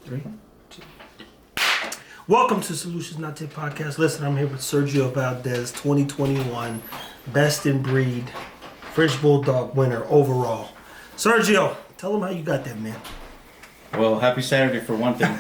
3, 2. Welcome to Solutions Not Tip Podcast. Listen, I'm here with Sergio Valdez, 2021 Best in Breed French Bulldog winner overall. Sergio, tell them how you got that, man. Well, happy Saturday for one thing.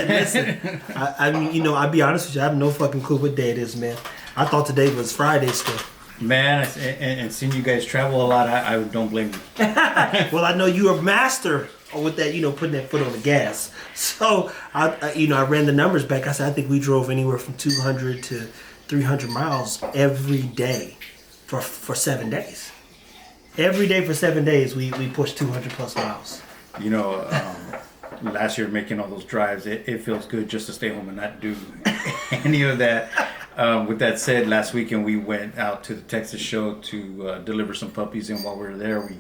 Listen, I mean, I'll be honest with you, I have no fucking clue what day it is, man. I thought today was Friday still. Man, and seeing you guys travel a lot, I don't blame you. Well, I know you're a master with that, putting that foot on the gas. So, I ran the numbers back. I said, I think we drove anywhere from 200 to 300 miles every day for 7 days. Every day for 7 days, we pushed 200 plus miles. Last year making all those drives, it feels good just to stay home and not do any of that. With that said, last weekend we went out to the Texas show to deliver some puppies, and while we were there, we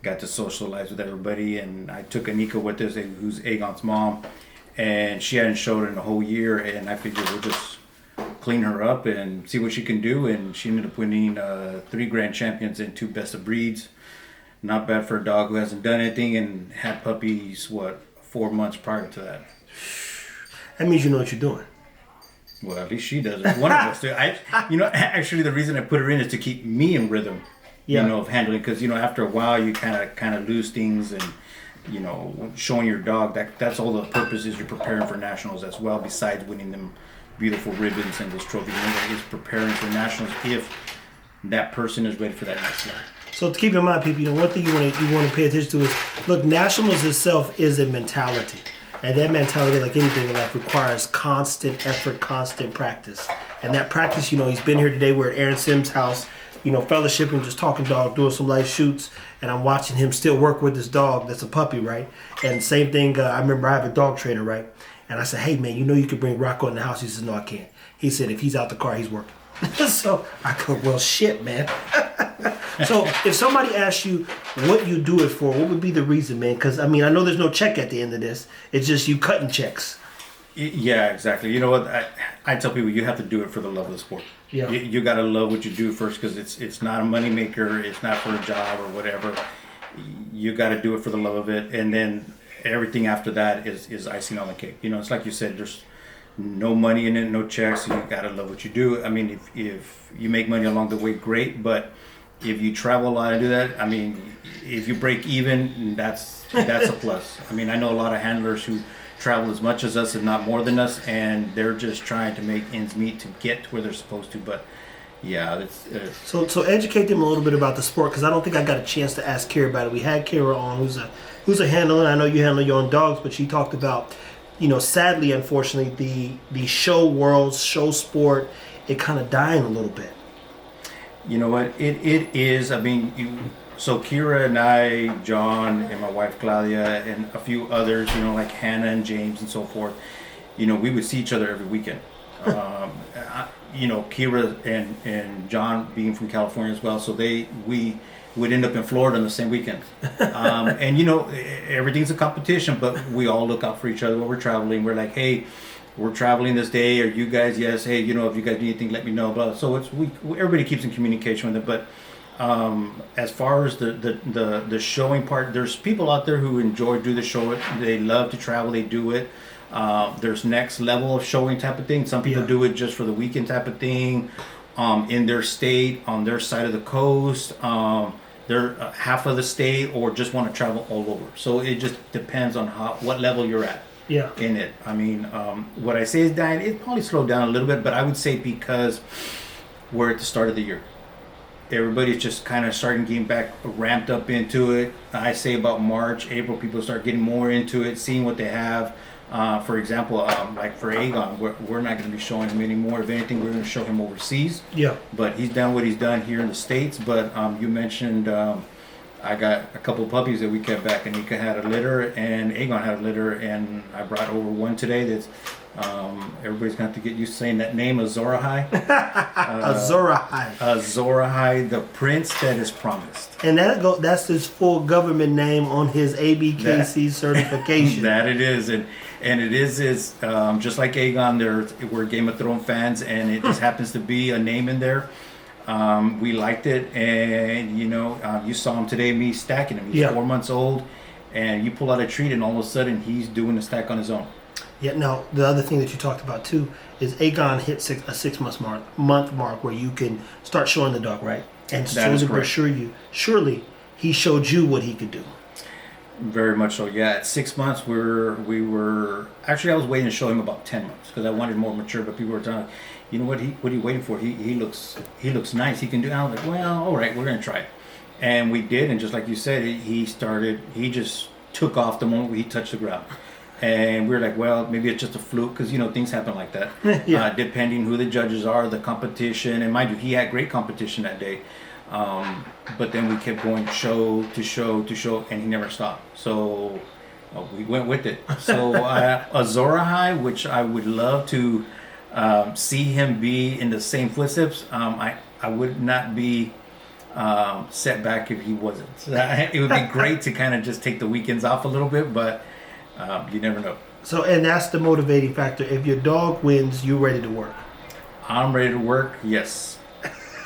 got to socialize with everybody, and I took Anika with us, who's Aegon's mom, and she hadn't showed in a whole year, and I figured we'll just clean her up and see what she can do, and she ended up winning 3 grand champions and 2 best of breeds. Not bad for a dog who hasn't done anything and had puppies, 4 months prior to that. That means you know what you're doing. Well, at least she does. One of us do. Actually, the reason I put her in is to keep me in rhythm. Yeah. Of handling, because after a while you kind of lose things, and showing your dog that's all the purpose is. You're preparing for nationals as well, besides winning them beautiful ribbons and those trophies. Is preparing for nationals if that person is ready for that next level. So to keep in mind, people, one thing you want to pay attention to is, look, nationals itself is a mentality, and that mentality, like anything in life, requires constant effort, constant practice. And that practice, he's been here today. We're at Aaron Sims' house. Fellowshipping, just talking dog, doing some live shoots, and I'm watching him still work with this dog that's a puppy, right? And same thing, I remember I have a dog trainer, right? And I said, hey man, you could bring Rocco in the house. He says, no, I can't. He said, if he's out the car, he's working. So I go, well, shit, man. So if somebody asks you what you do it for, what would be the reason, man? Because, I know there's no check at the end of this. It's just you cutting checks. Yeah, exactly. You know what? I tell people you have to do it for the love of the sport. Yeah. You got to love what you do first, because it's not a money maker. It's not for a job or whatever. You got to do it for the love of it, and then everything after that is icing on the cake. It's like you said. There's no money in it, no checks. So you got to love what you do. If you make money along the way, great. But if you travel a lot and do that, if you break even, that's a plus. I know a lot of handlers who travel as much as us, if not more than us, and they're just trying to make ends meet to get to where they're supposed to. But yeah, so educate them a little bit about the sport, because I don't think I got a chance to ask Kara about it. We had Kara on, who's a handler. I know you handle your own dogs, but she talked about, sadly, unfortunately, the show world, show sport, it kind of dying a little bit. You know what? It is. So Kira and I, John, and my wife Claudia, and a few others, like Hannah and James and so forth, we would see each other every weekend. Kira and John being from California as well, so we would end up in Florida on the same weekend. And everything's a competition, but we all look out for each other when we're traveling. We're like, hey, we're traveling this day. Are you guys? Yes. Hey, if you guys need anything, let me know. Blah. So everybody keeps in communication with it, but. As far as the showing part, there's people out there who do the show. They love to travel. They do it. There's next level of showing type of thing. Some people do it just for the weekend type of thing. In their state, on their side of the coast, they're half of the state, or just want to travel all over. So it just depends on what level you're at. Yeah. In it. What I say is dying. It probably slowed down a little bit, but I would say because we're at the start of the year. Everybody's just kind of starting getting back ramped up into it. I say about March, April, people start getting more into it, seeing what they have. For example, like for Aegon, we're not going to be showing him anymore. If anything, we're going to show him overseas. Yeah. But he's done what he's done here in the States. But you mentioned I got a couple of puppies that we kept back. Anika had a litter, and Aegon had a litter, and I brought over one today that's everybody's going to have to get used to saying that name, Azorahai. Azorahai, the prince that is promised. And that's his full government name on his ABKC certification. That it is. And it is just like Aegon, we're Game of Thrones fans, and it just happens to be a name in there. We liked it, and you saw him today, me stacking him. He's 4 months old, and you pull out a treat, and all of a sudden he's doing a stack on his own. Yeah. Now the other thing that you talked about too is Aegon hit a 6 month mark where you can start showing the dog, right? And That is slowly but correct. surely he showed you what he could do. Very much so. Yeah, at 6 months we were actually I was waiting to show him about 10 months because I wanted more mature. But people were telling, you know what are you waiting for? He looks nice. He can do. And I was like, well, all right, we're gonna try it, and we did. And just like you said, he just took off the moment he touched the ground. And we were like, well, maybe it's just a fluke because things happen like that. Yeah. Depending who the judges are, the competition, and mind you, he had great competition that day. But then we kept going show to show to show, and he never stopped. So we went with it. So Azora High, which I would love to see him be in the same footsteps. I would not be set back if he wasn't. It would be great to kind of just take the weekends off a little bit, but you never know. So, and that's the motivating factor. If your dog wins, you're ready to work. I'm ready to work. Yes,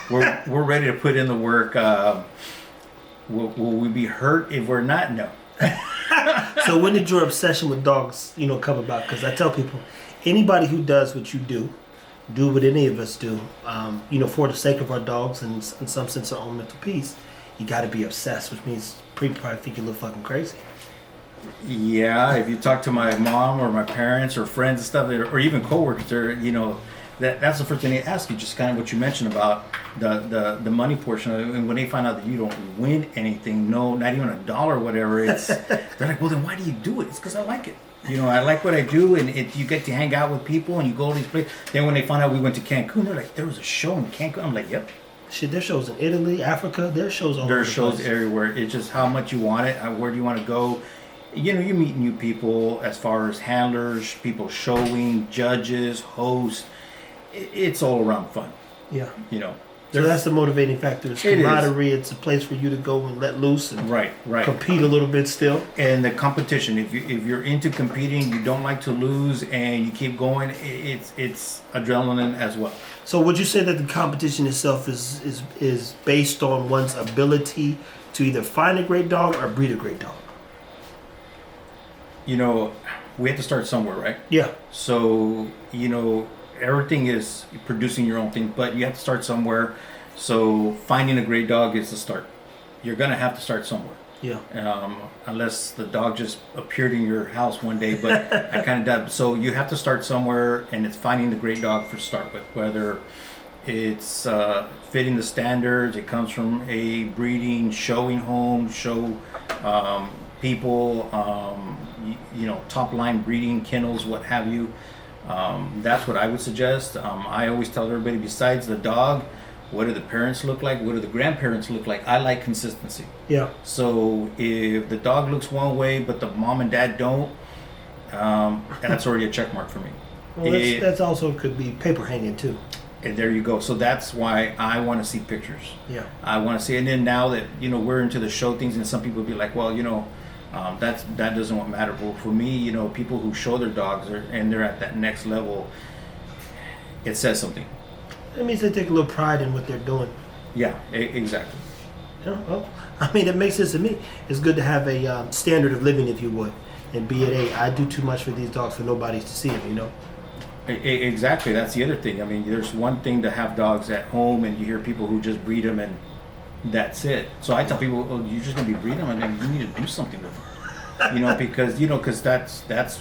we're ready to put in the work. Will we be hurt if we're not? No. So, when did your obsession with dogs, come about? Because I tell people, anybody who does what you do what any of us do, for the sake of our dogs and in some sense our own mental peace, you got to be obsessed, which means people probably think you look fucking crazy. Yeah, if you talk to my mom or my parents or friends and stuff, or even coworkers, that's the first thing they ask you. Just kind of what you mentioned about the money portion of it. And when they find out that you don't win anything, no, not even $1 or whatever, they're like, well, then why do you do it? It's because I like it. I like what I do, and you get to hang out with people, and you go to these places. Then when they find out we went to Cancun, they're like, there was a show in Cancun. I'm like, yep. Shit, there's shows in Italy, Africa. There's shows all over the There's shows place. everywhere. It's just how much you want it. Where do you want to go? You meet new people as far as handlers, people showing, judges, hosts. It's all around fun. Yeah. So There's- that's the motivating factor. It's It is. camaraderie. It's a place for you to go and let loose and Right. compete a little bit still. And the competition. If you're into competing, you don't like to lose, and you keep going. It's adrenaline as well. So would you say that the competition itself is based on one's ability to either find a great dog or breed a great dog? We have to start somewhere, right? Yeah. So, everything is producing your own thing, but you have to start somewhere. So finding a great dog is the start. You're going to have to start somewhere. Yeah. Unless the dog just appeared in your house one day, but I kind of doubt. So you have to start somewhere, and it's finding the great dog to start with, whether it's fitting the standards. It comes from a breeding, showing home, show people, top line breeding, kennels, what have you. That's what I would suggest. I always tell everybody, besides the dog, what do the parents look like? What do the grandparents look like? I like consistency. Yeah. So if the dog looks one way, but the mom and dad don't, that's already a check mark for me. Well, that's also could be paper hanging too. And there you go. So that's why I want to see pictures. Yeah. I want to see. And then now that, we're into the show things, and some people will be like, well, that doesn't matter. But for me, people who show their dogs and they're at that next level, it says something. That means they take a little pride in what they're doing. Yeah, exactly. Well, it makes sense to me. It's good to have a standard of living, if you would, and be it I do too much for these dogs for nobody to see them. Exactly. That's the other thing. There's one thing to have dogs at home, and you hear people who just breed them and that's it. So I tell people, oh, you're just gonna be breeding them, and you need to do something with them. Because that's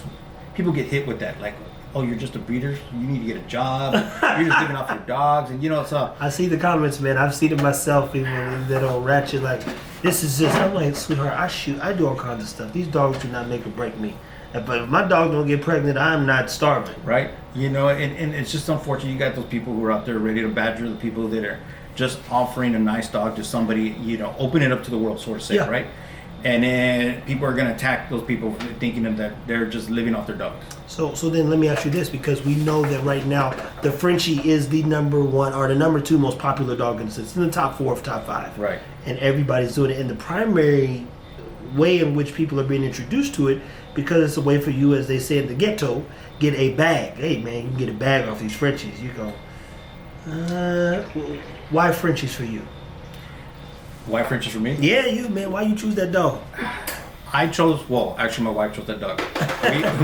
people get hit with that, like, oh, you're just a breeder, you need to get a job, you're just giving off your dogs, and so I see the comments, man. I've seen it myself, even that old ratchet, like, this is just, I'm like, sweetheart, I do all kinds of stuff. These dogs do not make or break me. But if my dog don't get pregnant, I'm not starving. Right? And it's just unfortunate you got those people who are out there ready to badger the people that are just offering a nice dog to somebody, open it up to the world, sort of say, Yeah. right? And then people are going to attack those people thinking that they're just living off their dogs. So then let me ask you this, because we know that right now the Frenchie is the number 1 or the number 2 most popular dog in the system. It's in the top 4 of top 5. Right. And everybody's doing it. And the primary way in which people are being introduced to it, because it's a way for you, as they say in the ghetto, get a bag. Hey man, you can get a bag off these Frenchies. You go, why Frenchies for you? Why Frenchies for me? Yeah, you man, why you choose that dog? I chose, well, actually my wife chose that dog.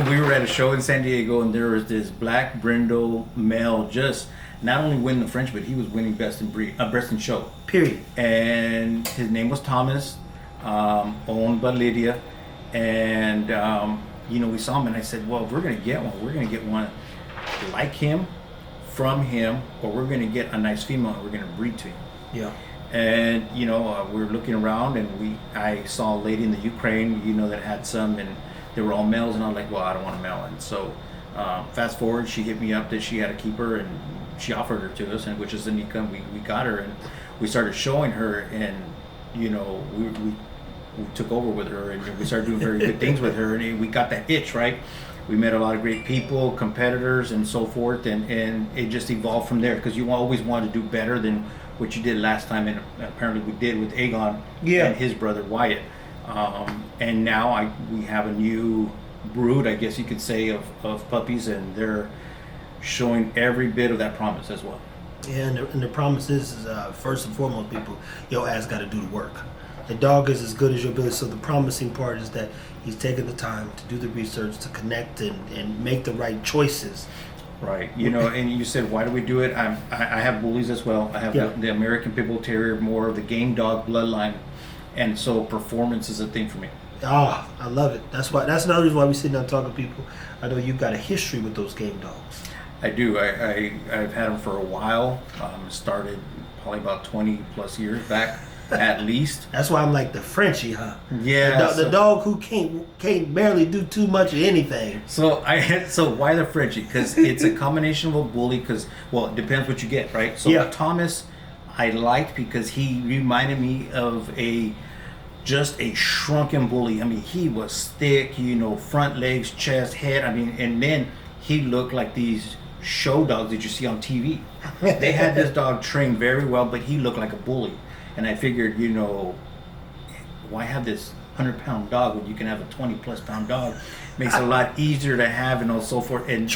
We were at a show in San Diego, and there was this black brindle male just not only winning the French, but he was winning best in breed, best in show. Period. And his name was Thomas, owned by Lydia. And, we saw him, and I said, well, if we're going to get one, we're going to get one like him, from him, or we're going to get a nice female and we're going to breed to him. Yeah. And we were looking around, and I saw a lady in the Ukraine, that had some, and they were all males, and I was like, well, I don't want a male. And so fast forward, she hit me up that she had a keeper, and she offered her to us, and which is Anika, and we got her, and we started showing her, and we took over with her, and we started doing very good things with her, and we got that itch, right? We met a lot of great people, competitors, and so forth, and it just evolved from there, because you always want to do better than what you did last time, and apparently we did with Aegon and his brother Wyatt. And now we have a new brood, I guess you could say, of puppies, and they're showing every bit of that promise as well. Yeah, and the promise is first and foremost, people, your ass got to do the work. The dog is as good as your ability, so the promising part is that he's taking the time to do the research, to connect and make the right choices. Right, and you said, why do we do it? I have bullies as well. I have the American Pit Bull Terrier, more of the game dog bloodline, and so performance is a thing for me. Ah, I love it. That's another reason why we sit down talking to people. I know you've got a history with those game dogs. I do. I've had them for a while. Started probably about 20 plus years back, at least. That's why I'm like the Frenchie, huh? Yeah. The dog who can't barely do too much of anything. So why the Frenchie? Because it's a combination of a bully. Because it depends what you get, right? So Thomas, I liked because he reminded me of just a shrunken bully. I mean, he was thick, front legs, chest, head. I mean, and then he looked like these show dogs that you see on TV. They had this dog trained very well, but he looked like a bully. And I figured, why have this 100-pound dog when you can have a 20-plus pound dog? Makes it a lot easier to have and so forth. And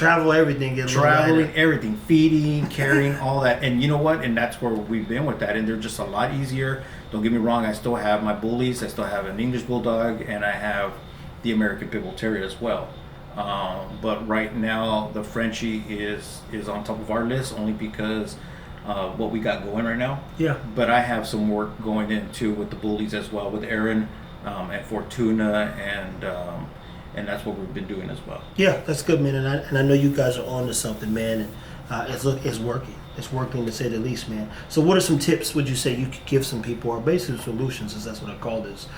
everything, feeding, carrying, all that. And you know what? And that's where we've been with that. And they're just a lot easier. Don't get me wrong. I still have my bullies. I still have an English Bulldog, and I have the American Pit Bull Terrier as well. But right now, the Frenchie is on top of our list only because what we got going right now. Yeah. But I have some work going into with the bullies as well, with Aaron at Fortuna, and that's what we've been doing as well. Yeah, that's good, man. And I know you guys are on to something, man. And it's working. It's working, to say the least, man. So what are some tips would you say you could give some people, or basic solutions, as that's what I call this,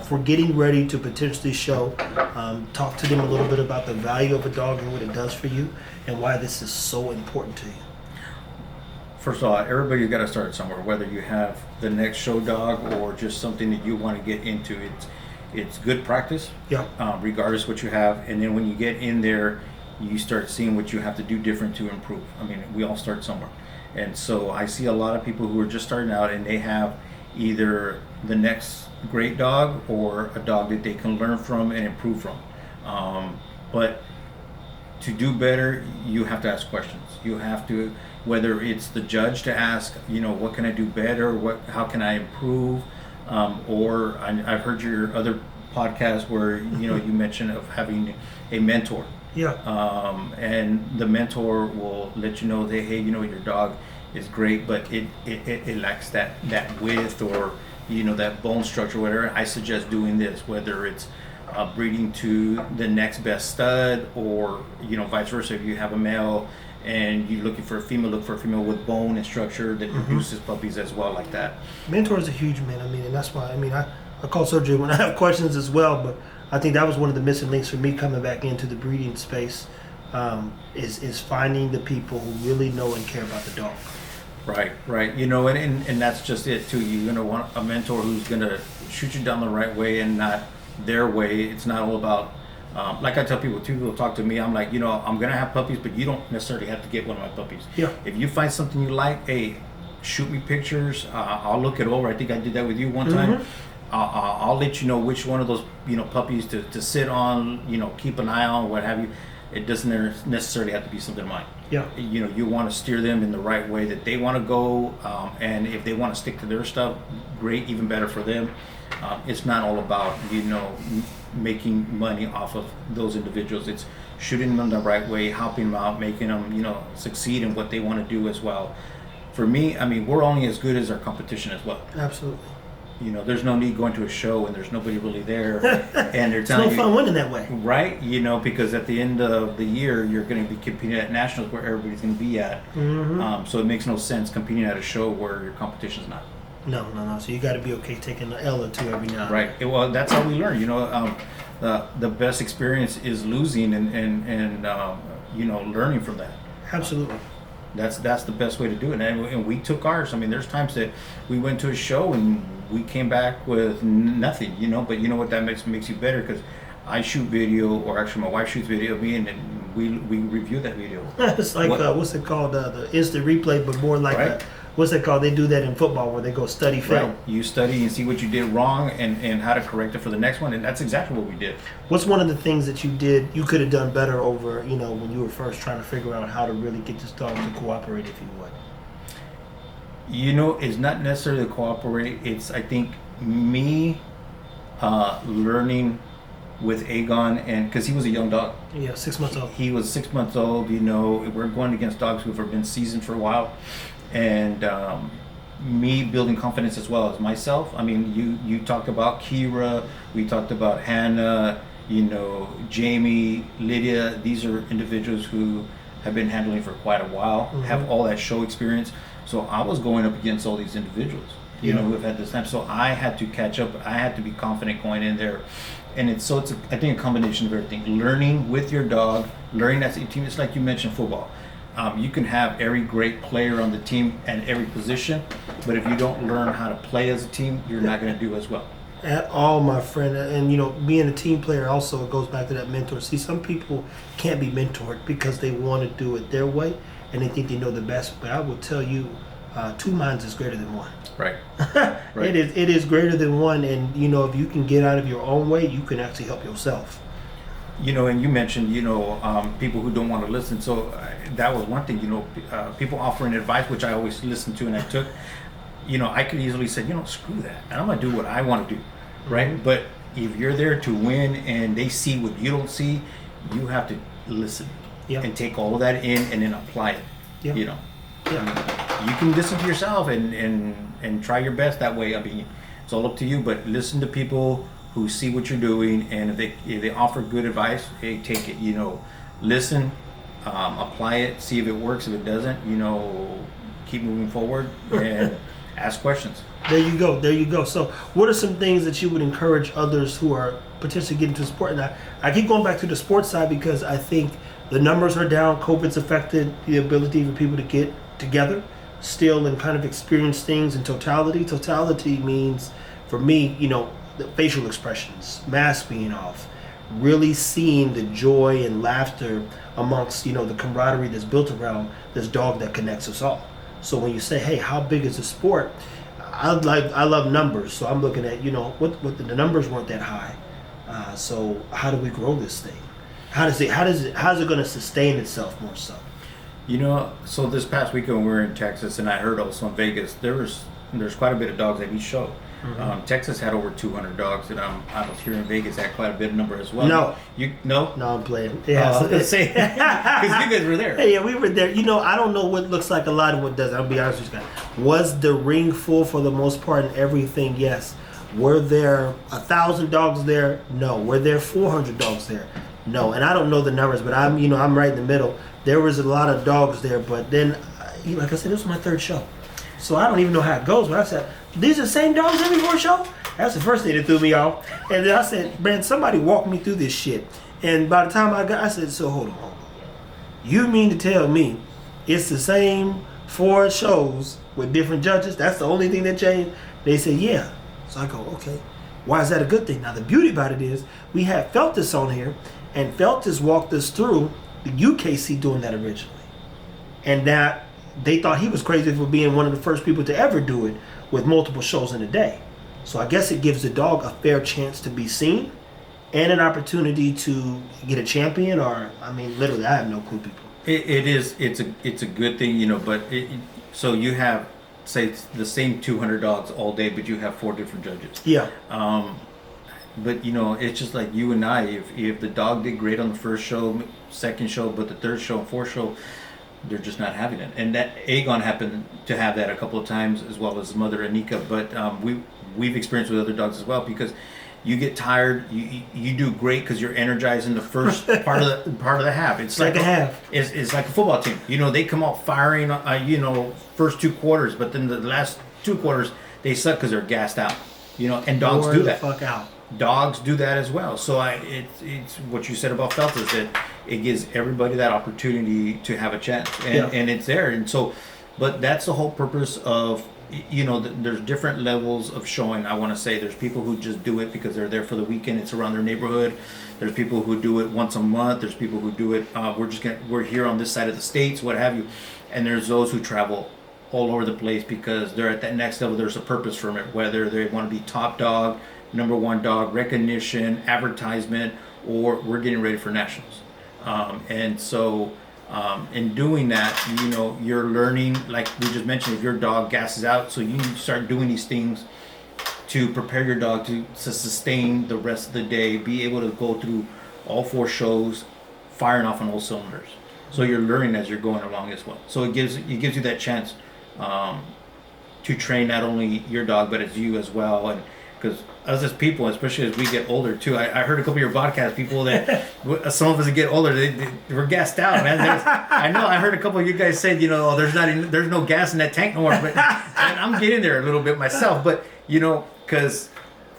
for getting ready to potentially show? Talk to them a little bit about the value of a dog and what it does for you, and why this is so important to you. First of all, everybody's got to start somewhere, whether you have the next show dog or just something that you want to get into. It's good practice, regardless what you have. And then when you get in there, you start seeing what you have to do different to improve. I mean, we all start somewhere. And so I see a lot of people who are just starting out, and they have either the next great dog or a dog that they can learn from and improve from. But to do better, you have to ask questions. You have to, whether it's the judge to ask, what can I do better? How can I improve? Or I've heard your other podcast where, you mentioned of having a mentor. Yeah. And the mentor will let you know that, hey, your dog is great, but it lacks that width or, that bone structure, whatever. I suggest doing this, whether it's breeding to the next best stud, or, vice versa. If you have a male and you're looking for a female, look for a female with bone and structure that produces puppies as well, like that. Mentors are huge, man. I mean, and that's why, I call Sergio when I have questions as well, but I think that was one of the missing links for me coming back into the breeding space, is finding the people who really know and care about the dog. Right. And that's just it too. You're gonna want a mentor who's gonna shoot you down the right way and not their way. It's not all about, like I tell people, people talk to me, I'm like, I'm gonna have puppies, but you don't necessarily have to get one of my puppies. Yeah. If you find something you like, hey, shoot me pictures. I'll look it over. I think I did that with you one time. I'll let you know which one of those puppies to sit on, keep an eye on, what have you. It doesn't necessarily have to be something of mine. Yeah. You want to steer them in the right way that they want to go, and if they want to stick to their stuff, great, even better for them. It's not all about making money off of those individuals. It's shooting them the right way, helping them out, making them, succeed in what they want to do as well. For me, I mean, we're only as good as our competition as well. Absolutely. There's no need going to a show and there's nobody really there, and they're It's telling no you, fun winning that way. right? Because at the end of the year, you're going to be competing at nationals where everybody's going to be at. So it makes no sense competing at a show where your competition's not. No. So you got to be okay taking an L or two every now and then. Right. Well, that's how we learn. The best experience is losing and learning from that. Absolutely. That's the best way to do it. And we took ours. I mean, there's times that we went to a show and we came back with nothing, but you know what, that makes you better, because I shoot video, or actually my wife shoots video of me, and we review that video. It's like what's it called, the instant replay, but more like right. What's it called? They do that in football where they go study film. Right. You study and see what you did wrong and how to correct it for the next one, and that's exactly what we did. What's one of the things that you could have done better over, when you were first trying to figure out how to really get this dog to cooperate, if you would? It's not necessarily to cooperate. It's, I think, me learning with Aegon, and because he was a young dog. Yeah, 6 months old. He was 6 months old. We're going against dogs who have been seasoned for a while, and me building confidence as well as myself. I mean, you talked about Kira, we talked about Hannah, Jamie, Lydia. These are individuals who have been handling for quite a while, have all that show experience. So I was going up against all these individuals, who have had this time. So I had to catch up. I had to be confident going in there. And I think a combination of everything. Learning with your dog, learning as a team. It's like you mentioned football. You can have every great player on the team at every position, but if you don't learn how to play as a team, you're not going to do as well. At all, my friend. And being a team player also, it goes back to that mentor. See, some people can't be mentored because they want to do it their way and they think they know the best. But I will tell you, 2 minds is greater than one. Right. Right. It is greater than one, and if you can get out of your own way, you can actually help yourself. And you mentioned, people who don't want to listen. So that was one thing, people offering advice, which I always listened to and I took. I could easily say, screw that, and I'm gonna do what I want to do, right? But if you're there to win and they see what you don't see, you have to listen and take all of that in and then apply it. Yeah. You can listen to yourself and try your best that way. I mean, it's all up to you, but listen to people who see what you're doing, and if they offer good advice, hey, take it. Listen, apply it, see if it works. If it doesn't, keep moving forward and ask questions. There you go. So what are some things that you would encourage others who are potentially getting into sport? And I keep going back to the sports side because I think the numbers are down. COVID's affected the ability for people to get together still and kind of experience things in totality. Totality means, for me, the facial expressions, mask being off, really seeing the joy and laughter amongst, the camaraderie that's built around this dog that connects us all. So when you say, hey, how big is the sport? I love numbers, so I'm looking at, what the numbers weren't that high. So how do we grow this thing? How's it going to sustain itself more so? So this past weekend we were in Texas, and I heard also in Vegas there's quite a bit of dogs at each show. Texas had over 200 dogs, and I was here in Vegas had quite a bit of number as well. No, no, I'm playing. Yeah, let's say because you guys were there. Hey, yeah, we were there. I don't know what looks like a lot of what does. I'll be honest with you guys. Was the ring full for the most part and everything? Yes. Were there 1,000 dogs there? No. Were there 400 dogs there? No. And I don't know the numbers, but I'm right in the middle. There was a lot of dogs there, but then, like I said, this was my third show. So I don't even know how it goes. But I said, these are the same dogs every 4 show? That's the first thing that threw me off. And then I said, man, somebody walk me through this shit. And by the time I said, so hold on. You mean to tell me it's the same 4 shows with different judges? That's the only thing that changed? They said, yeah. So I go, okay. Why is that a good thing? Now, the beauty about it is we had Feltus on here, and Feltus walked us through the UKC doing that originally. And that they thought he was crazy for being one of the first people to ever do it with multiple shows in a day. So I guess it gives the dog a fair chance to be seen and an opportunity to get a champion, or, literally, I have no clue, people. It's a good thing, but so you have, say, it's the same 200 dogs all day, but you have 4 different judges. Yeah. But it's just like you and I. If the dog did great on the first show, second show, but the third show and fourth show, they're just not having it. And that Aegon happened to have that a couple of times, as well as his mother Anika. But we've experienced with other dogs as well, because you get tired. You do great because you're energized in the first part of the half. It's like a half. It's like a football team. They come out firing. First 2 quarters, but then the last 2 quarters they suck because they're gassed out. And dogs do that. Fuck out. Dogs do that as well. So it's what you said about Felt is that it gives everybody that opportunity to have a chance, and it's there. And so, but that's the whole purpose of, there's different levels of showing. I want to say there's people who just do it because they're there for the weekend. It's around their neighborhood. There's people who do it once a month. There's people who do it. We're here on this side of the states, what have you. And there's those who travel all over the place because they're at that next level. There's a purpose from it, whether they want to be top dog, number one dog, recognition, advertisement, or we're getting ready for nationals. And so in doing that, you're learning, like we just mentioned, if your dog gasses out, so you start doing these things to prepare your dog to sustain the rest of the day, be able to go through all 4 shows, firing off on all cylinders. So you're learning as you're going along as well. So it gives you that chance to train not only your dog, but as you as well. And because us as people, especially as we get older too, I heard a couple of your podcasts, people that some of us that get older, we're gassed out, man. I know I heard a couple of you guys say, there's no gas in that tank no more, but and I'm getting there a little bit myself. But because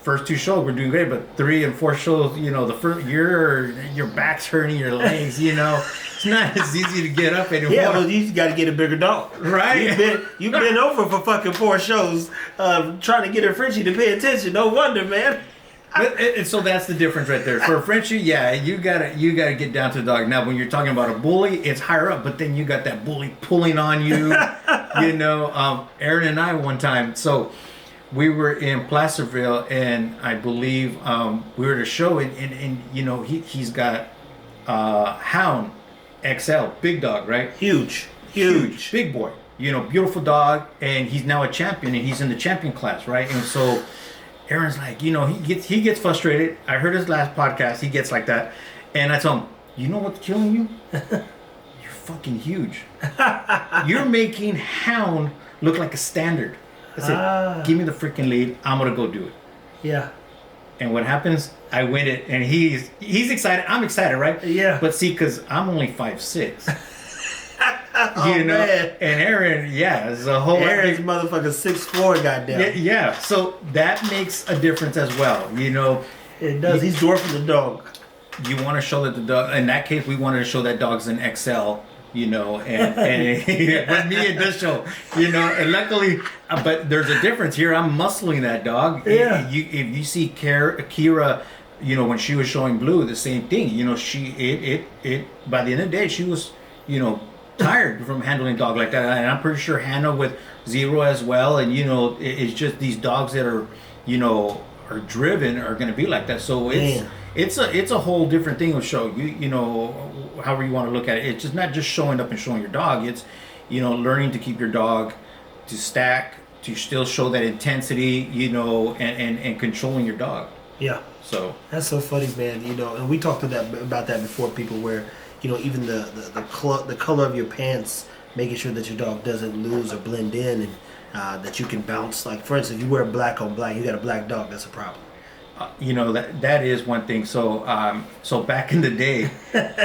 first 2 shows we're doing great, but 3 and 4 shows, the first your back's hurting, your legs, it's not as easy to get up anymore. Yeah, well, you got to get a bigger dog, right? You've been over for fucking 4 shows, trying to get a Frenchie to pay attention. No wonder, man. And so that's the difference right there. For a Frenchie, yeah, you gotta get down to the dog. Now, when you're talking about a bully, it's higher up, but then you got that bully pulling on you. Aaron and I one time, so we were in Placerville, and I believe we were at a show, and he's got Hound XL, big dog, right? Huge, big boy. Beautiful dog, and he's now a champion, and he's in the champion class, right? And so Aaron's like, he gets frustrated. I heard his last podcast. He gets like that, and I told him, you know what's killing you? You're fucking huge. You're making Hound look like a standard. I said, give me the freaking lead. I'm gonna go do it. Yeah. And what happens? I win it, and he's excited. I'm excited, right? Yeah. But see, because I'm only 5'6". Man. And Aaron, is a whole. Aaron's motherfucker 6'4", goddamn. Yeah. So that makes a difference as well. It does. He's dwarfing the dog. You want to show that the dog. In that case, we wanted to show that dog's an XL. And with me it does show, and luckily, but there's a difference here. I'm muscling that dog. Yeah. If you see Kira, when she was showing Blue, the same thing. She by the end of the day, she was, tired from handling a dog like that. And I'm pretty sure Hannah with Zero as well. And it's just these dogs that are, are driven are going to be like that. So it's a whole different thing of show. However you want to look at it. It's just not just showing up and showing your dog. It's, learning to keep your dog, to stack, to still show that intensity, and controlling your dog. Yeah. So that's so funny, man. And we talked about that before, people, where even the color of your pants, making sure that your dog doesn't lose or blend in, and that you can bounce. Like, for instance, if you wear black on black, you got a black dog, that's a problem. That is one thing. So back in the day,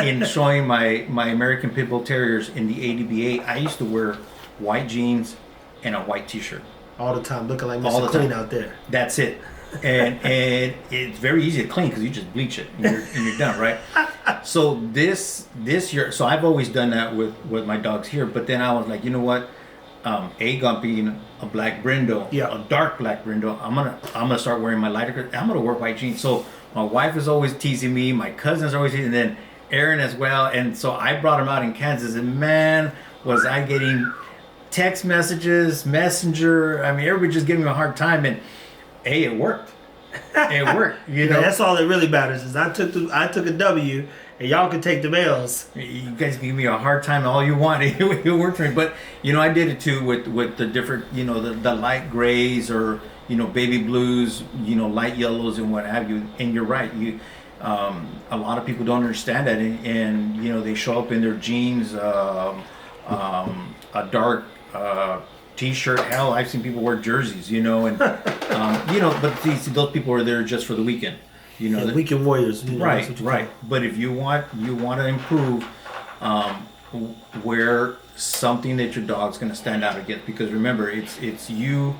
in showing my American Pit Bull Terriers in the ADBA, I used to wear white jeans and a white T-shirt all the time, looking like Mr. Clean out there. That's it. And it's very easy to clean because you just bleach it and you're done, right? So this year, so I've always done that with my dogs here, but then I was like, you know what? Aegon being a black brindle, a dark black brindle, I'm gonna start wearing my lighter. I'm gonna wear white jeans. So my wife is always teasing me, my cousins are always teasing, and then Aaron as well. And so I brought him out in Kansas, and man, was I getting text messages, messenger. I mean, everybody just giving me a hard time, and it worked. It worked. That's all that really matters. Is I took a W, and y'all can take the L's. You guys can give me a hard time all you want. It worked for me. But I did it too with the different, the light grays, or baby blues, light yellows and what have you. And you're right. A lot of people don't understand that, and they show up in their jeans, a dark t-shirt. Hell, I've seen people wear jerseys, and but those people are there just for the weekend. The weekend warriors. Right. But if you want to improve, wear something that your dog's going to stand out against, because remember, it's you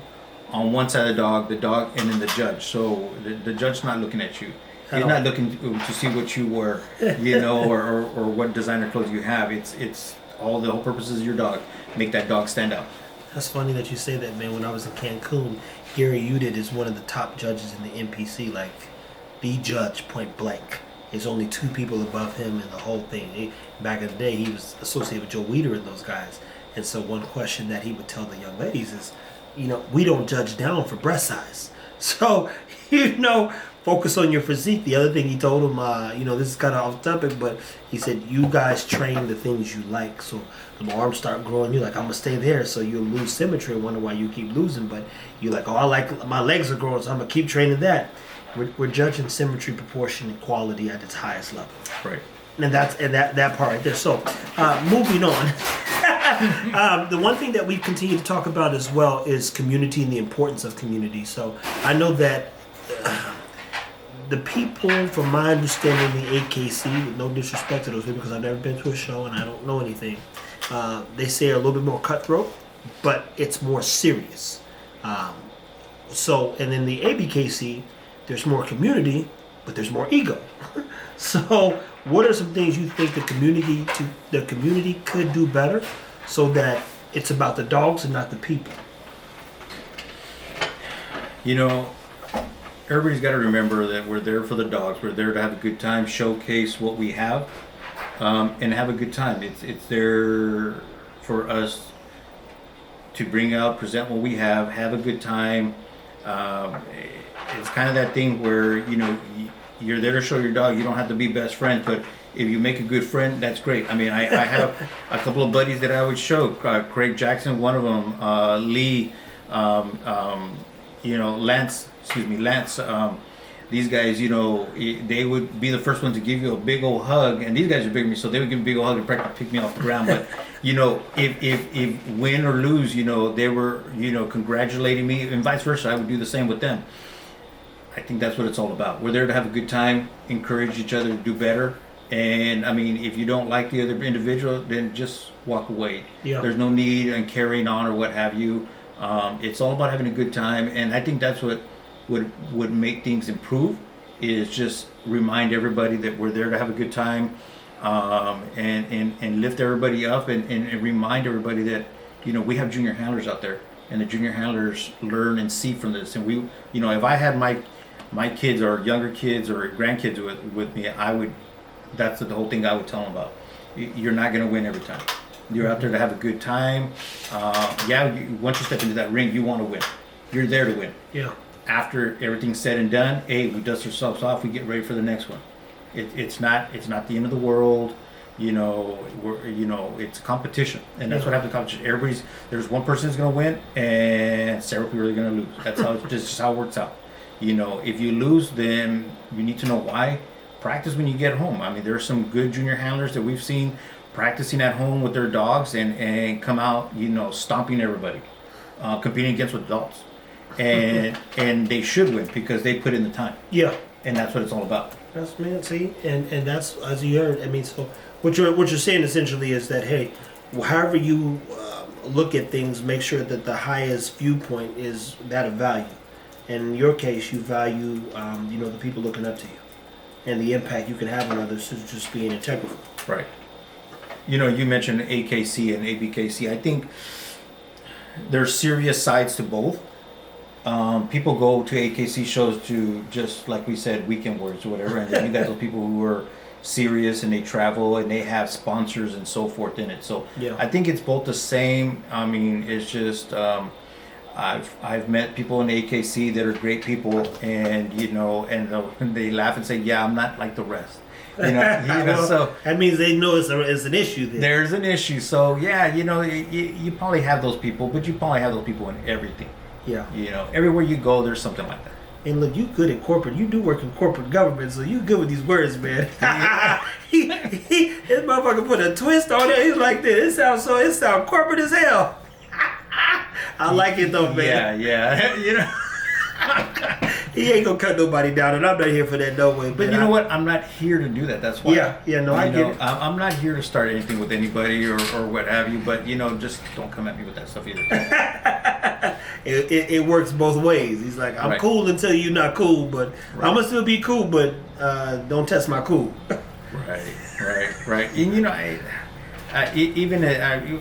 on one side of the dog, and then the judge. So the judge's not looking at you. He's not looking to see what you wear, or what designer clothes you have. It's all the whole purpose is your dog. Make that dog stand out. That's funny that you say that, man. When I was in Cancun, Gary Udit is one of the top judges in the NPC, like the judge, point blank. There's only 2 people above him in the whole thing. Back in the day, he was associated with Joe Weider and those guys. And so one question that he would tell the young ladies is, we don't judge down for breast size. So, focus on your physique. The other thing he told him, this is kind of off topic, but he said, you guys train the things you like. So the arms start growing, you're like, I'm going to stay there. So you'll lose symmetry and wonder why you keep losing. But you're like, I like my legs are growing, so I'm going to keep training that. We're judging symmetry, proportion, and quality at its highest level. Right. And that part right there. So moving on. The one thing that we continue to talk about as well is community and the importance of community. So I know that the people, from my understanding, the AKC, with no disrespect to those people, because I've never been to a show and I don't know anything, they say are a little bit more cutthroat, but it's more serious. And in the ABKC, there's more community, but there's more ego. So what are some things you think the community could do better so that it's about the dogs and not the people? Everybody's got to remember that we're there for the dogs. We're there to have a good time, showcase what we have, and have a good time. It's there for us to bring out, present what we have a good time. It's kind of that thing where, you're there to show your dog. You don't have to be best friends, but if you make a good friend, that's great. I mean, I have a couple of buddies that I would show. Craig Jackson, one of them, Lee, Lance. These guys, they would be the first ones to give you a big old hug, and these guys are bigger than me, so they would give me a big old hug and practically pick me off the ground. But if win or lose, they were congratulating me, and vice versa. I would do the same with them. I think that's what it's all about. We're there to have a good time, encourage each other to do better. And I mean, if you don't like the other individual, then just walk away. Yeah. There's no need in carrying on or what have you. It's all about having a good time, and I think that's what would make things improve, is just remind everybody that we're there to have a good time, and lift everybody up, and remind everybody that we have junior handlers out there, and the junior handlers learn and see from this. And we, if I had my kids or younger kids or grandkids with me, that's the whole thing I would tell them about. You're not going to win every time. You're out there to have a good time. Once you step into that ring, you want to win. You're there to win. Yeah. After everything's said and done, we dust ourselves off. We get ready for the next one. It's not the end of the world. It's competition, and that's what happens in competition. There's one person who's going to win, and several people are going to lose. That's just how it works out. If you lose, then you need to know why. Practice when you get home. I mean, there are some good junior handlers that we've seen practicing at home with their dogs and come out, stomping everybody, competing against adults, and they should win because they put in the time. Yeah, and that's what it's all about. That's see, and that's, as you heard. I mean, so what you're saying essentially is that, hey, however you look at things, make sure that the highest viewpoint is that of value. And in your case, you value, the people looking up to you, and the impact you can have on others to just being integral. Right. You mentioned AKC and ABKC. I think there's serious sides to both. People go to AKC shows to, just like we said, weekend warriors or whatever, and then you guys are people who are serious and they travel and they have sponsors and so forth in it. So yeah. I think it's both the same. I mean, it's just I've met people in AKC that are great people, and and they laugh and say, "Yeah, I'm not like the rest." Well, so that means they know it's an issue there. There's an issue. So yeah, you probably have those people, but you probably have those people in everything. Yeah. You know, everywhere you go, there's something like that. And look, you good at corporate. You do work in corporate government, so you good with these words, man. This motherfucker put a twist on it. He's like this. It sounds corporate as hell. I like it though, man. Yeah. You know. He ain't gonna cut nobody down, and I'm not here for that no way. But you know what? I'm not here to do that. That's why. I get it. I'm not here to start anything with anybody or what have you. But you know, just don't come at me with that stuff either. It works both ways. He's like, I'm cool until you're not cool, but I'm gonna still be cool, but don't test my cool. Right. And you know,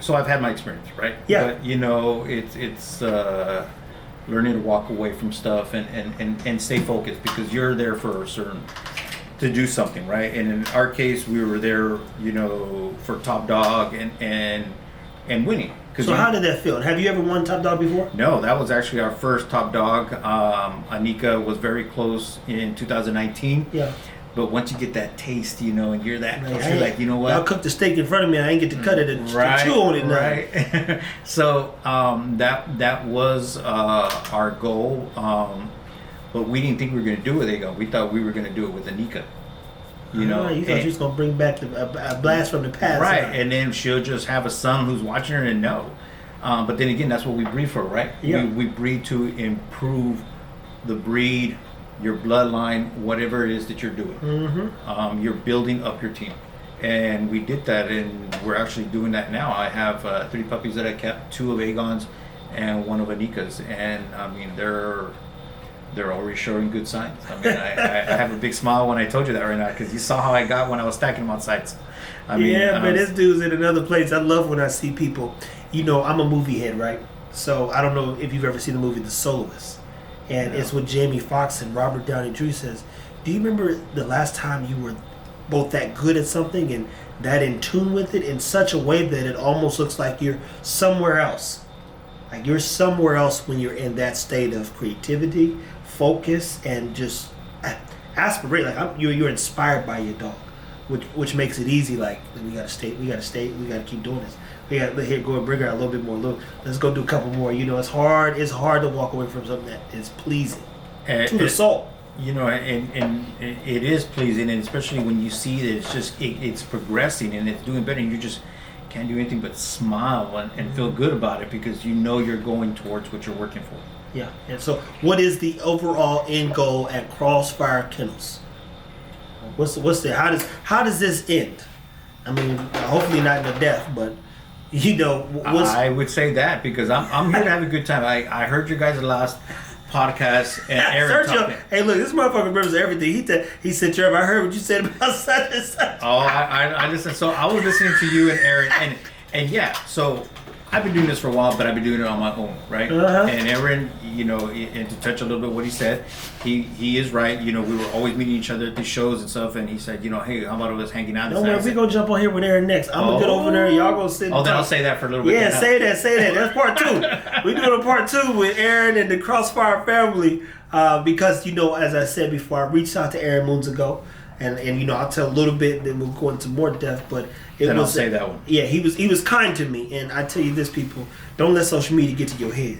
so I've had my experience, right? Yeah. But you know, it's learning to walk away from stuff and stay focused, because you're there for a certain, to do something, right? And in our case, we were there, you know, for Top Dog and winning. So how did that feel? Have you ever won Top Dog before? No, that was actually our first Top Dog. Anika was very close in 2019. Yeah. But once you get that taste, you know, and you're that close, you're like, you know what? Y'all cooked the steak in front of me. I ain't get to cut it and chew on it now. Right. So that was our goal. But we didn't think we were going to do it with Ego. We thought we were going to do it with Anika. You know, you thought you was gonna bring back a blast from the past, right? And then she'll just have a son who's watching her and know. But then again, that's what we breed for, right? Yeah. We breed to improve the breed, your bloodline, whatever it is that you're doing. Mm-hmm. You're building up your team, and we did that, and we're actually doing that now. I have 3 puppies that I kept, 2 of Aegon's and 1 of Anika's, and I mean they're already showing good signs. I mean, I have a big smile when I told you that right now, because you saw how I got when I was stacking them on sites. But this dude's in another place. I love when I see people. You know, I'm a movie head, right? So I don't know if you've ever seen the movie The Soloist. And it's with Jamie Foxx and Robert Downey Jr. says, do you remember the last time you were both that good at something and that in tune with it in such a way that it almost looks like you're somewhere else? Like you're somewhere else when you're in that state of creativity, focus, and just aspirate. Like you're inspired by your dog, which makes it easy. Like we gotta keep doing this. We gotta here go and bring her a little bit more. Let's go do a couple more. You know, it's hard to walk away from something that is pleasing to the soul. You know, and it is pleasing, and especially when you see that it's just it's progressing and it's doing better, and you just can't do anything but smile and feel good about it, because you know you're going towards what you're working for. Yeah. And so, what is the overall end goal at Crossfire Kennels? What's the how does this end? I mean, hopefully not in a death, but you know, I would say that, because I'm here to have a good time. I heard you guys last podcast and Aaron Sergio, talking. hey, look, this motherfucker remembers everything. He said, Trevor, I heard what you said about such and such. Oh, I listened. So I was listening to you and Aaron, and yeah. So I've been doing this for a while, but I've been doing it on my own, right? Uh-huh. And Aaron, you know, and to touch a little bit what he said, he is right. You know, we were always meeting each other at the shows and stuff, and he said, you know, hey, how about us hanging out? Don't worry, we're going to jump on here with Aaron next. I'm going to get over there, y'all going to sit and then talk. I'll say that for a little bit. Yeah, say that. That's part 2. We're doing a part 2 with Aaron and the Crossfire family, because, you know, as I said before, I reached out to Aaron moons ago. And you know, I'll tell a little bit, and then we'll go into more depth. But I'll say that one. Yeah, he was kind to me, and I tell you this, people, don't let social media get to your head.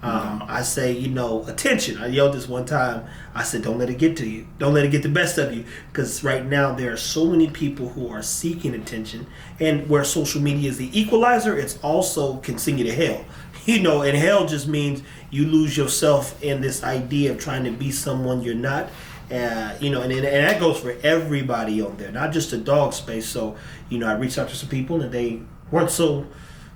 I say, you know, attention. I yelled this one time. I said, don't let it get to you. Don't let it get the best of you, because right now there are so many people who are seeking attention, and where social media is the equalizer, it's also can send you to hell. You know, and hell just means you lose yourself in this idea of trying to be someone you're not. You know, and that goes for everybody on there, not just the dog space. So, you know, I reached out to some people, and they weren't so.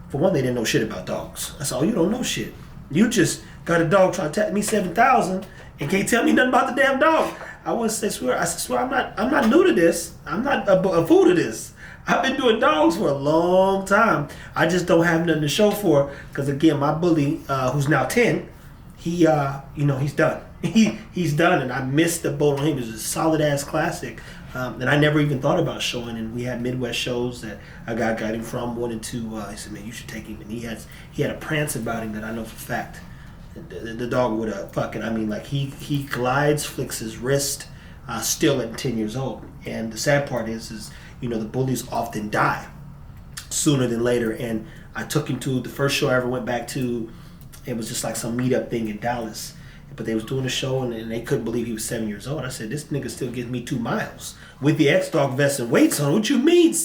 For one, they didn't know shit about dogs. I said, "Oh, you don't know shit. You just got a dog trying to tap me 7,000 and can't tell me nothing about the damn dog." I wouldn't say swear. I said, "Swear, I'm not new to this. I'm not a fool to this. I've been doing dogs for a long time. I just don't have nothing to show for. Because again, my bully, who's now 10, he, you know, he's done." He's done, and I missed the boat on him. It was a solid ass classic, and I never even thought about showing. And we had Midwest shows that a guy got him from, wanted to. He said, "Man, you should take him." And he had a prance about him that I know for a fact. The dog would have fucking. I mean, like he glides, flicks his wrist, still at 10 years old. And the sad part is you know, the bullies often die sooner than later. And I took him to the first show I ever went back to. It was just like some meetup thing in Dallas. But they was doing a show and they couldn't believe he was 7 years old. I said, this nigga still gives me 2 miles with the X-Dog vest and weights on. What you mean?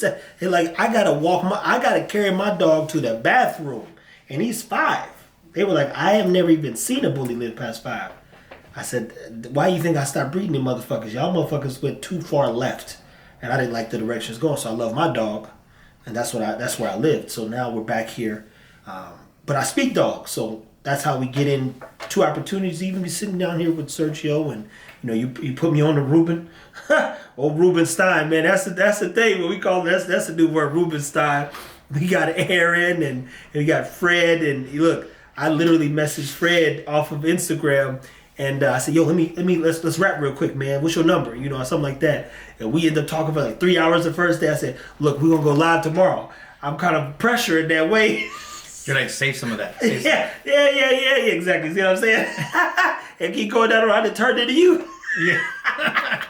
He like, I gotta carry my dog to the bathroom. And he's 5. They were like, I have never even seen a bully live past 5. I said, why you think I stopped breeding them motherfuckers? Y'all motherfuckers went too far left. And I didn't like the direction it's going. So I love my dog. And that's where I lived. So now we're back here. But I speak dog. So that's how we get in 2 opportunities. Even be sitting down here with Sergio, and you put me on the Ruben, old Rubenstein, man. That's the thing. What we call that's the new word, Rubenstein. We got Aaron and we got Fred, and look, I literally messaged Fred off of Instagram, and I said, yo, let's rap real quick, man. What's your number? Something like that. And we ended up talking for like 3 hours the first day. I said, look, we're gonna go live tomorrow. I'm kind of pressured that way. You're like, save some of that. Yeah, exactly. See what I'm saying? And keep going down the road, I turned into you. Yeah.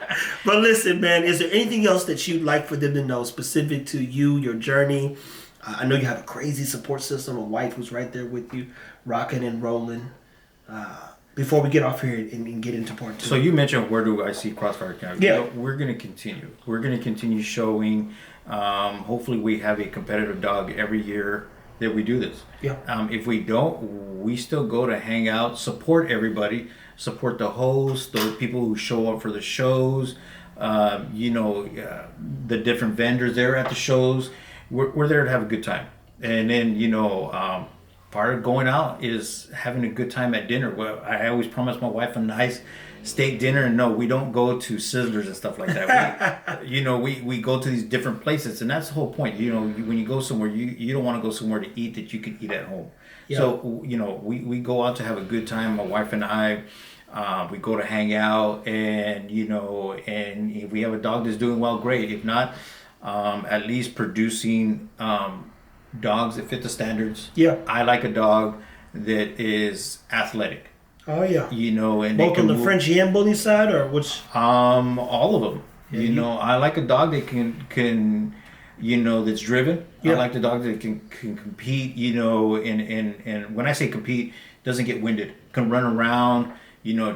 But listen, man, is there anything else that you'd like for them to know specific to you, your journey? I know you have a crazy support system, a wife who's right there with you, rocking and rolling. Before we get off here and get into part 2. So you mentioned, where do I see Crossfire? Yeah. We're going to continue. We're going to continue showing. Hopefully we have a competitive dog every year that we do this. Yeah. If we don't, we still go to hang out, support everybody, support the hosts, the people who show up for the shows, the different vendors there at the shows. We're there to have a good time. And then, part of going out is having a good time at dinner. Well, I always promise my wife a nice steak dinner, and no, we don't go to Sizzlers and stuff like that. We go to these different places, and that's the whole point. When you go somewhere, you don't want to go somewhere to eat that you can eat at home. Yeah. So we go out to have a good time. My wife and I, we go to hang out, and and if we have a dog that's doing well, great. If not, at least producing dogs that fit the standards. Yeah, I like a dog that is athletic. Oh yeah. And both on the Frenchie and bully side, or which? All of them. Yeah, I like a dog that can that's driven. Yeah. I like the dog that can compete. And when I say compete, doesn't get winded. Can run around.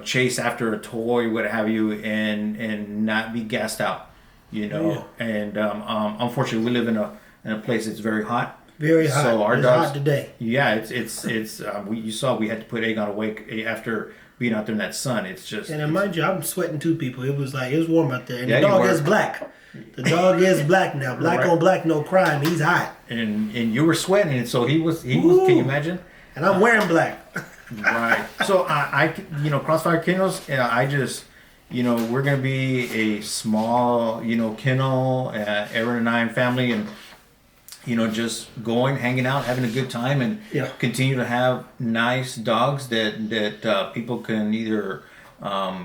Chase after a toy, what have you, and not be gassed out. Yeah. And unfortunately, we live in a place that's very hot. Very hot. So our it's dogs, hot today. Yeah, it's you saw we had to put egg on awake after being out there in that sun. It's just. And mind you, I'm sweating too, people. It was warm out there, and yeah, the dog is black. The dog is black now. Black right. On black, no crime. He's hot. And you were sweating, and so he was. Can you imagine? And I'm wearing black. Right. So I Crossfire Kennels. I just. We're gonna be a small kennel. Aaron and I and family and. Just going, hanging out, having a good time, and continue to have nice dogs that people can either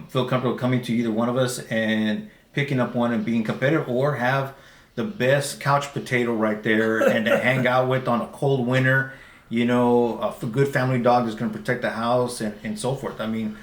feel comfortable coming to either one of us and picking up one and being competitive, or have the best couch potato right there and to hang out with on a cold winter. A good family dog that's going to protect the house and so forth. I mean,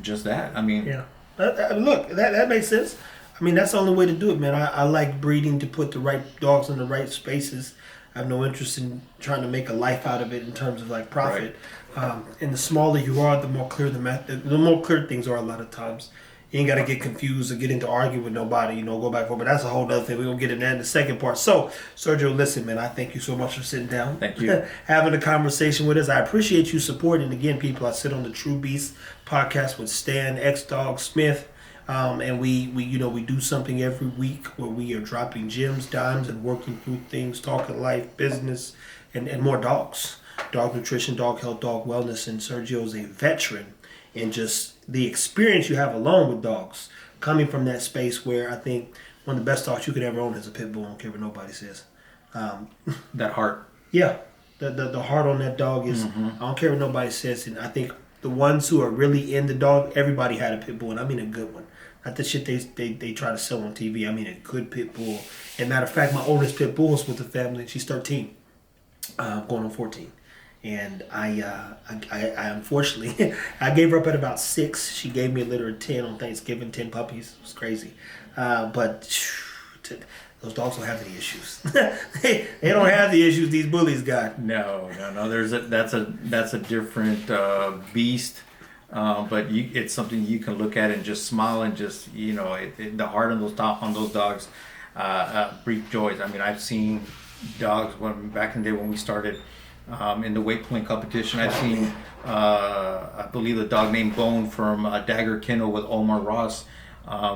just that. I mean, yeah. Look, that makes sense. I mean, that's the only way to do it, man. I like breeding to put the right dogs in the right spaces. I have no interest in trying to make a life out of it in terms of profit. Right. And the smaller you are, the more clear the more clear things are a lot of times. You ain't got to get confused or get into arguing with nobody, go back and forth. But that's a whole other thing. We're going to get into that in the second part. So, Sergio, listen, man, I thank you so much for sitting down. Thank you. Having a conversation with us. I appreciate you supporting. Again, people, I sit on the True Beast podcast with Stan, X-Dog Smith. And we do something every week where we are dropping gems, dimes, and working through things, talking life, business, and more dogs. Dog nutrition, dog health, dog wellness. And Sergio is a veteran in just the experience you have alone with dogs, coming from that space where I think one of the best dogs you could ever own is a pit bull. I don't care what nobody says. That heart. Yeah. The heart on that dog is, I don't care what nobody says. And I think the ones who are really in the dog, everybody had a pit bull, and I mean a good one. Not the shit they try to sell on TV. I mean a good pit bull. And matter of fact, my oldest pit bull is with the family. She's 13, going on 14. And I unfortunately, I gave her up at about 6. She gave me a litter of 10 on Thanksgiving, 10 puppies. It was crazy. But those dogs don't have any issues. they don't have the issues these bullies got. No. That's a different beast. But it's something you can look at and just smile and just the heart on those dogs breathe joys. I mean, I've seen dogs back in the day when we started in the weight pulling competition. I've seen I believe a dog named Bone from Dagger Kennel with Omar Ross.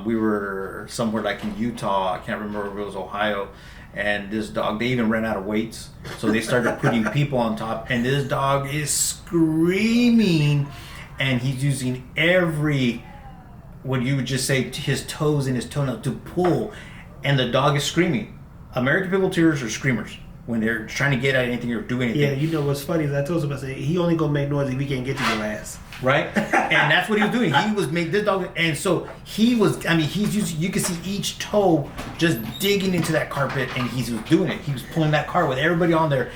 We were somewhere like in Utah. I can't remember if it was Ohio. And this dog, they even ran out of weights, so they started putting people on top. And this dog is screaming. And he's using what you would just say, his toes and his toenail to pull. And the dog is screaming. American Pit Bull Terriers are screamers when they're trying to get at anything or do anything. Yeah, you know what's funny is I told him, I said, he only gonna make noise if he can't get to your ass. Right? And that's what he was doing. He was making this dog, and so he's using, you can see each toe just digging into that carpet, and he was doing it. He was pulling that car with everybody on there.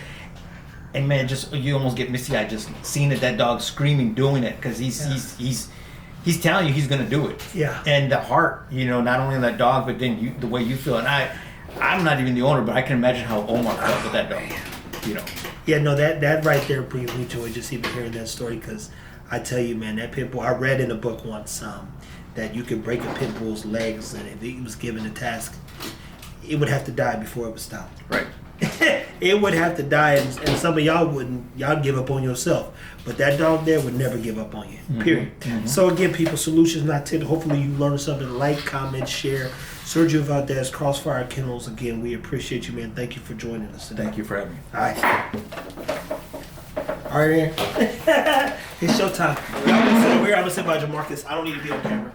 And man, just you almost get misty-eyed just seeing that dog screaming, doing it, because he's telling you he's gonna do it. Yeah. And the heart, not only in that dog, but then the way you feel. And I'm not even the owner, but I can imagine how Omar felt with that dog. Yeah, no, that right there brings me joy just even hearing that story, because I tell you, man, that pit bull. I read in a book once that you could break a pit bull's legs, and if it was given a task, it would have to die before it was stopped. Right. It would have to die, and some of y'all wouldn't. Y'all give up on yourself, but that dog there would never give up on you. Period. Mm-hmm. So again, people, solutions not tips. Hopefully you learned something. Like, comment, share. Sergio Valdez, Crossfire Kennels. Again, we appreciate you, man. Thank you for joining us today. Thank you for having me. All right. All right, man. It's your time. Y'all can sit over here. I'm gonna sit by Jamarcus. I don't need to be on camera.